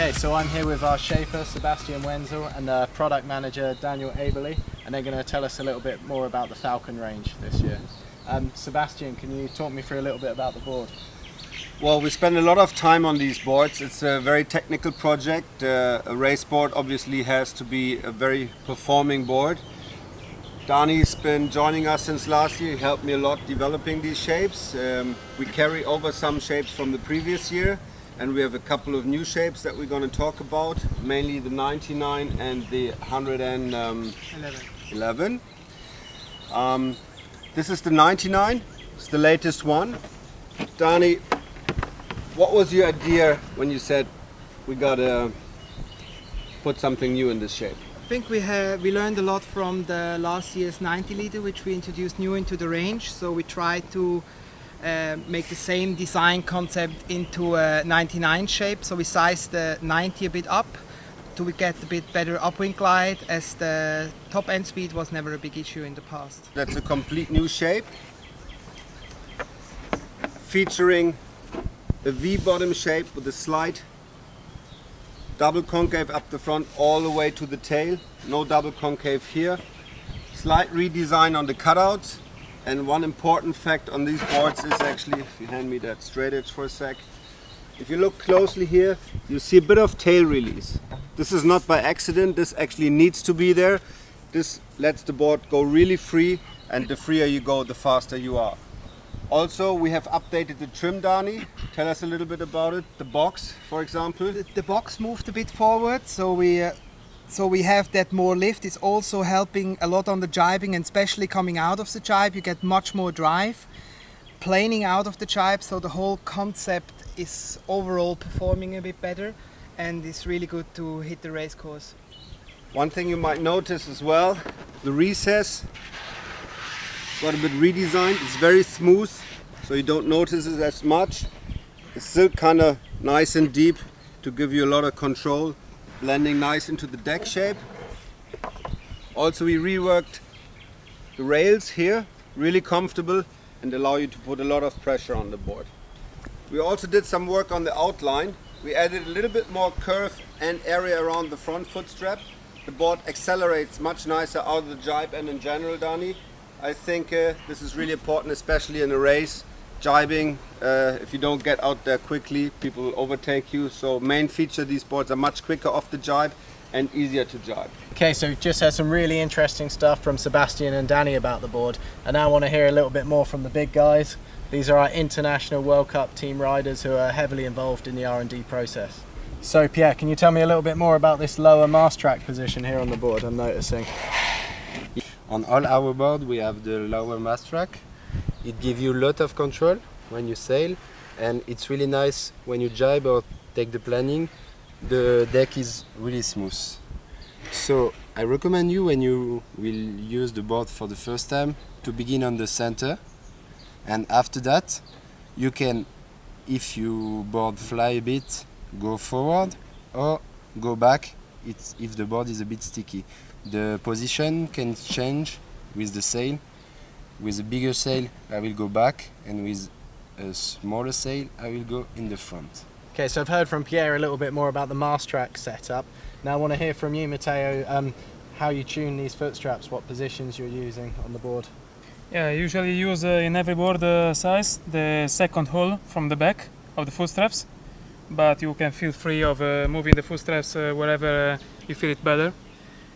Okay, so I'm here with our shaper Sebastian Wenzel and product manager Daniel Aberley, and they're going to tell us a little bit more about the Falcon range this year. Sebastian, can you talk me through a little bit about the board? Well, we spend a lot of time on these boards. It's a very technical project. A race board obviously has to be a very performing board. Dani's been joining us since last year. He helped me a lot developing these shapes. We carry over some shapes from the previous year, and we have a couple of new shapes that we're going to talk about, mainly the 99 and the 111. This is the 99, it's the latest one. Dani, what was your idea when you said we gotta put something new in this shape? I think we learned a lot from the last year's 90 liter, which we introduced new into the range. So we tried to make the same design concept into a 99 shape. So we sized the 90 a bit up to get a bit better upwind glide, as the top end speed was never a big issue in the past. That's a complete new shape, featuring a V-bottom shape with a slight double concave up the front all the way to the tail. No double concave here. Slight redesign on the cutouts. And one important fact on these boards is actually, if you hand me that straight edge for a sec, if you look closely here, you see a bit of tail release. This is not by accident, this actually needs to be there. This lets the board go really free, and the freer you go, the faster you are. Also, we have updated the trim, Dani. Tell us a little bit about it. The box, for example. The box moved a bit forward, so we have that more lift. It's also helping a lot on the jibing, and especially coming out of the jibe, you get much more drive. Planing out of the jibe, so the whole concept is overall performing a bit better, and it's really good to hit the race course. One thing you might notice as well, the recess got a bit redesigned. It's very smooth, so you don't notice it as much. It's still kind of nice and deep to give you a lot of control, blending nice into the deck shape. Also, we reworked the rails here, really comfortable, and allow you to put a lot of pressure on the board. We also did some work on the outline. We added a little bit more curve and area around the front foot strap. The board accelerates much nicer out of the jibe, and in general, Dani, I think this is really important, especially in a race. Jibing, if you don't get out there quickly, people will overtake you. So main feature, these boards are much quicker off the jibe and easier to jibe. Okay, so we've just had some really interesting stuff from Sebastian and Dani about the board, and now I want to hear a little bit more from the big guys. These are our International World Cup team riders who are heavily involved in the R&D process. So Pierre, can you tell me a little bit more about this lower mast track position here on the board, I'm noticing? On all our board we have the lower mast track. It gives you a lot of control when you sail, and it's really nice when you jibe or take the planning. The deck is really smooth. So I recommend you, when you will use the board for the first time, to begin on the center, and after that you can, if you board fly a bit, go forward or go back if the board is a bit sticky. The position can change with the sail. With a bigger sail I will go back, and with a smaller sail I will go in the front. Okay, so I've heard from Pierre a little bit more about the mast track setup. Now I want to hear from you, Matteo, how you tune these foot straps, what positions you're using on the board. Yeah, I usually use in every board size the second hole from the back of the foot straps, but you can feel free of moving the foot straps wherever you feel it better.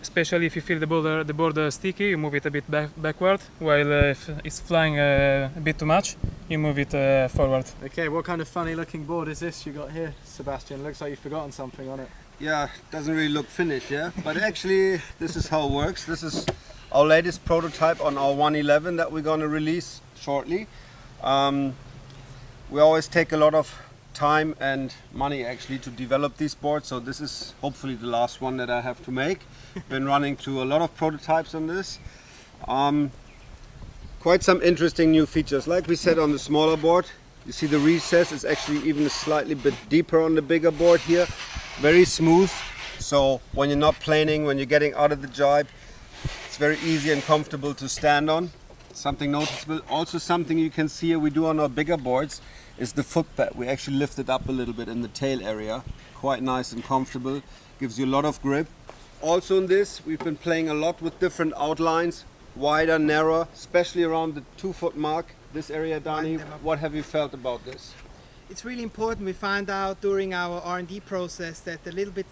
Especially if you feel the board sticky, you move it a bit backward, while if it's flying a bit too much, you move it forward. Okay, what kind of funny looking board is this you got here, Sebastian? Looks like you've forgotten something on it. Yeah, doesn't really look finished, yeah? But actually, this is how it works. This is our latest prototype on our 111 that we're going to release shortly. We always take a lot of time and money actually to develop these boards, so this is hopefully the last one that I have to make. Been running through a lot of prototypes on this. Quite some interesting new features. Like we said, on the smaller board, you see the recess is actually even a slightly bit deeper on the bigger board here. Very smooth, so when you're not planing, when you're getting out of the jibe, it's very easy and comfortable to stand on. Something noticeable. Also something you can see here we do on our bigger boards is the foot pad. We actually lift it up a little bit in the tail area. Quite nice and comfortable. Gives you a lot of grip. Also in this, we've been playing a lot with different outlines. Wider, narrower, especially around the 2 foot mark. This area, Dani, what have you felt about this? It's really important. We found out during our R&D process that a little bit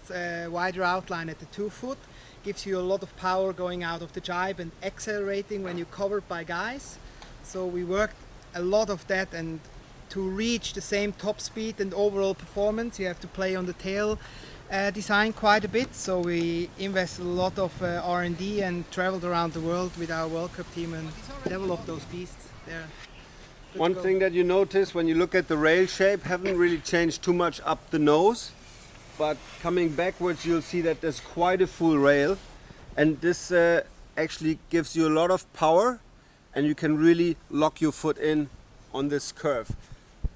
wider outline at the 2 foot gives you a lot of power going out of the jibe and accelerating when you're covered by guys. So we worked a lot of that, and to reach the same top speed and overall performance you have to play on the tail design quite a bit. So we invested a lot of R&D and traveled around the world with our World Cup team and developed those beasts there. One thing that you notice when you look at the rail shape, haven't really changed too much up the nose, but coming backwards you'll see that there's quite a full rail, and this actually gives you a lot of power, and you can really lock your foot in on this curve.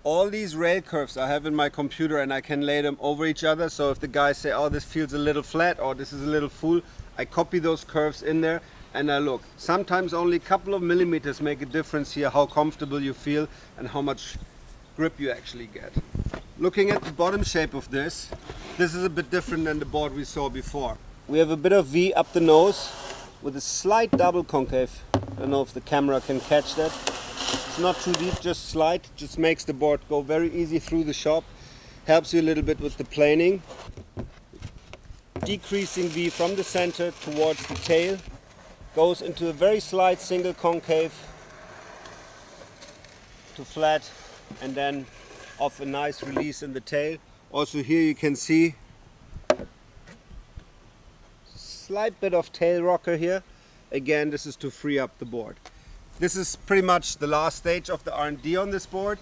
All these rail curves I have in my computer, and I can lay them over each other, so if the guys say, oh, this feels a little flat or this is a little full, I copy those curves in there and I look. Sometimes only a couple of millimeters make a difference here, how comfortable you feel and how much grip you actually get. Looking at the bottom shape of this is a bit different than the board we saw before. We have a bit of V up the nose with a slight double concave. I don't know if the camera can catch that. It's not too deep, just slight, just makes the board go very easy through the shop. Helps you a little bit with the planing. Decreasing V from the center towards the tail. Goes into a very slight single concave to flat, and then off a nice release in the tail. Also here you can see slight bit of tail rocker here. Again, this is to free up the board. This is pretty much the last stage of the R&D on this board.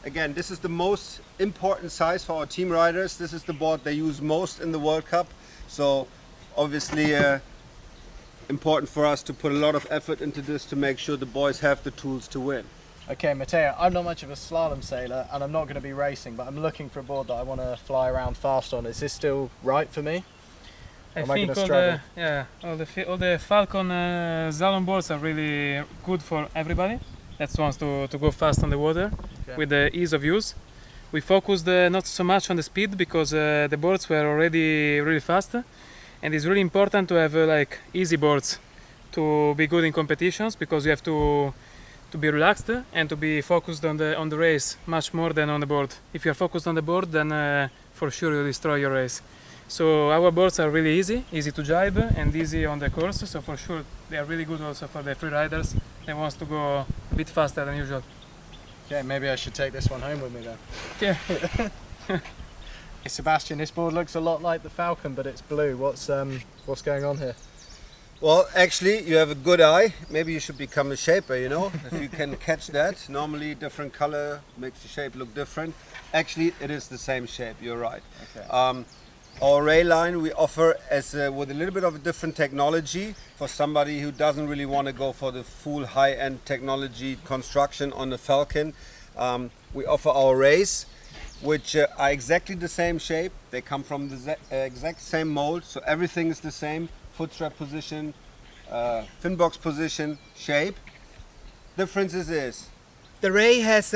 Again, this is the most important size for our team riders. This is the board they use most in the World Cup. So obviously important for us to put a lot of effort into this to make sure the boys have the tools to win. Okay, Matteo, I'm not much of a slalom sailor and I'm not going to be racing, but I'm looking for a board that I want to fly around fast on. Is this still right for me? I Am I think gonna all struggle? all the Falcon slalom boards are really good for everybody that wants to go fast on the water with the ease of use. We focused not so much on the speed because the boards were already really fast, and it's really important to have like easy boards to be good in competitions, because you have to be relaxed and to be focused on the race much more than on the board. If you are focused on the board, then for sure you destroy your race. So our boards are really easy to jibe and easy on the course, so for sure they are really good also for the free riders that wants to go a bit faster than usual. Okay, maybe I should take this one home with me then. Yeah. Hey, Sebastian, this board looks a lot like the Falcon, but it's blue. What's going on here? Well, actually, you have a good eye. Maybe you should become a shaper, you know, if you can catch that. Normally, different color makes the shape look different. Actually, it is the same shape, you're right. Okay. Our rail line we offer as with a little bit of a different technology for somebody who doesn't really want to go for the full high-end technology construction on the Falcon. We offer our rays, which are exactly the same shape. They come from the exact same mold, so everything is the same. Foot strap position, fin box position, shape. Differences is The ray has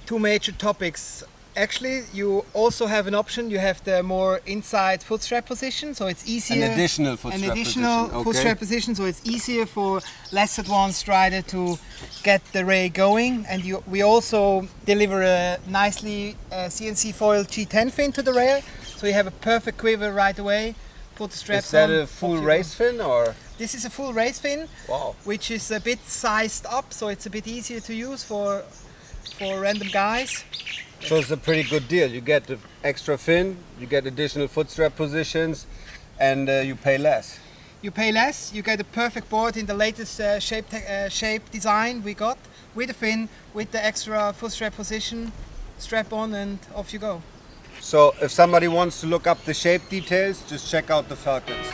2 major topics. Actually, you also have an option. You have the more inside foot strap position, so it's easier. an additional foot strap position. foot Okay. strap position, so it's easier for less advanced rider to get the ray going. And we also deliver a nicely CNC foil G10 fin to the rail, so you have a perfect quiver right away. Put the straps Is that on. a full off you race fin or? go. This is a full race fin, Wow. which is a bit sized up, so it's a bit easier to use for random guys. So it's a pretty good deal. You get the extra fin, you get additional foot strap positions, and you pay less. You pay less, you get a perfect board in the latest shape design we got, with a fin, with the extra foot strap position, strap on and off you go. So if somebody wants to look up the shape details, just check out the Falcons.